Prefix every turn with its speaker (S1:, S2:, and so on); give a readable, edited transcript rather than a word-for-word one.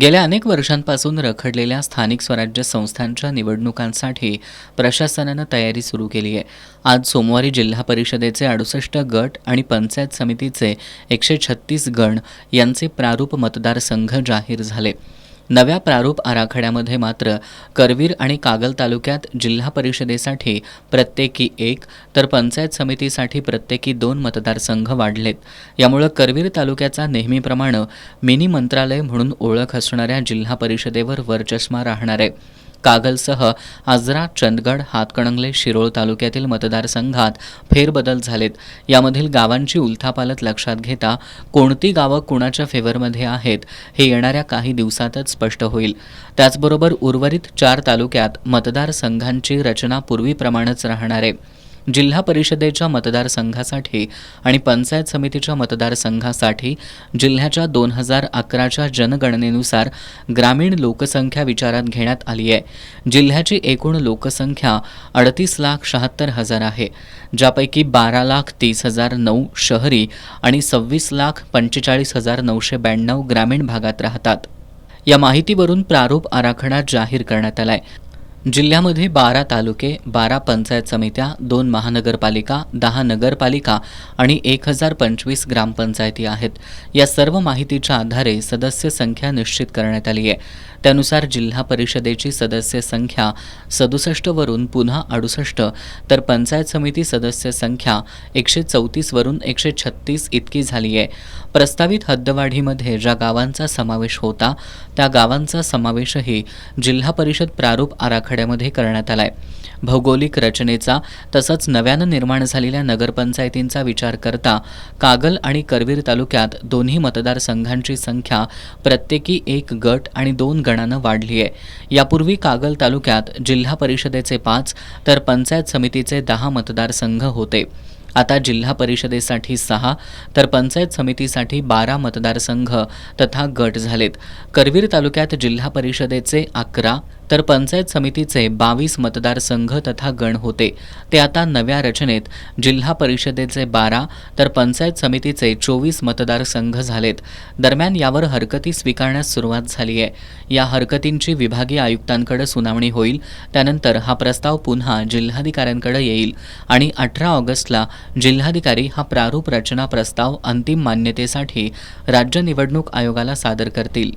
S1: गेल्या अनेक वर्षांपासून रखडलेल्या स्थानिक स्वराज्य संस्थांच्या निवडणुकांसाठी प्रशासनानं तयारी सुरू केली आहे. आज सोमवारी जिल्हा परिषदेचे 68 गट आणि पंचायत समितीचे 136 गण यांचे प्रारूप मतदारसंघ जाहीर झाले. नव्या प्रारूप आराखड्यामध्ये मात्र करवीर आणि कागल तालुक्यात जिल्हा परिषदेसाठी प्रत्येकी 1 तर पंचायत समितीसाठी प्रत्येकी 2 मतदारसंघ वाढलेत. यामुळे करवीर तालुक्याचा नेहमीप्रमाणे मिनी मंत्रालय म्हणून ओळख असणाऱ्या जिल्हा परिषदेवर वरचष्मा राहणार आहे. कागलसह आजरा, चंदगड, हातकणंगले, शिरोळ तालुक्यातील मतदारसंघात फेरबदल झालेत. यामधील गावांची उलथापालथ लक्षात घेता कोणती गावं कुणाच्या फेवरमध्ये आहेत हे येणाऱ्या काही दिवसातच स्पष्ट होईल. त्याचबरोबर उर्वरित 4 तालुक्यात मतदारसंघांची रचना पूर्वीप्रमाणेच राहणार आहे. जिल्हा परिषदेच्या मतदारसंघासाठी आणि पंचायत समितीच्या मतदारसंघासाठी जिल्ह्याच्या 2011च्या जनगणनेनुसार ग्रामीण लोकसंख्या विचारात घेण्यात आली आहे. जिल्ह्याची एकूण लोकसंख्या 38,76,000 आहे, ज्यापैकी 12,30,009 शहरी आणि 26,45,992 ग्रामीण भागात राहतात. या माहितीवरून प्रारूप आराखडा जाहीर करण्यात आलाय. जिल्ह्यामध्ये 12 तालुके, 12 पंचायत समित्या, 2 महानगरपालिका, 10 नगरपालिका आणि 1025 ग्रामपंचायती आहेत. या सर्व माहितीच्या आधारे सदस्य संख्या निश्चित करण्यात आली आहे. त्यानुसार जिल्हा परिषदेची सदस्य संख्या 67 वरून पुन्हा 68 तर पंचायत समिती सदस्य संख्या 134 वरून 136 इतकी झाली आहे. प्रस्तावित हद्दवाढीमध्ये ज्या गावांचा समावेश होता त्या गावांचा समावेशही जिल्हा परिषद प्रारूप आराखड्यामध्ये करण्यात आलाय. भौगोलिक रचनेचा तसंच नव्यानं निर्माण झालेल्या नगरपंचायतींचा विचार करता कागल आणि करवीर तालुक्यात दोन्ही मतदारसंघांची संख्या प्रत्येकी 1 गट आणि 2 गणानं वाढली आहे. यापूर्वी कागल तालुक्यात जिल्हा परिषदेचे 5 तर पंचायत समितीचे 10 मतदारसंघ होते. आता जिल्हा परिषदेसाठी 6 तर पंचायत समितीसाठी 12 मतदारसंघ तथा गट झालेत. करवीर तालुक्यात जिल्हा परिषदेचे 11 तर पंचायत समितीचे 22 मतदारसंघ तथा गण होते. ते आता नव्या रचनेत जिल्हा परिषदेचे 12 तर पंचायत समितीचे 24 मतदारसंघ झालेत. दरम्यान यावर हरकती स्वीकारण्यास सुरुवात झाली आहे. या हरकतींची विभागीय आयुक्तांकडे सुनावणी होईल. त्यानंतर हा प्रस्ताव पुन्हा जिल्हाधिकाऱ्यांकडे येईल आणि 18 ऑगस्टला जिल्हाधिकारी हा प्रारूप रचना प्रस्ताव अंतिम मान्यतेसाठी राज्य निवडणूक आयोगाला सादर करतील.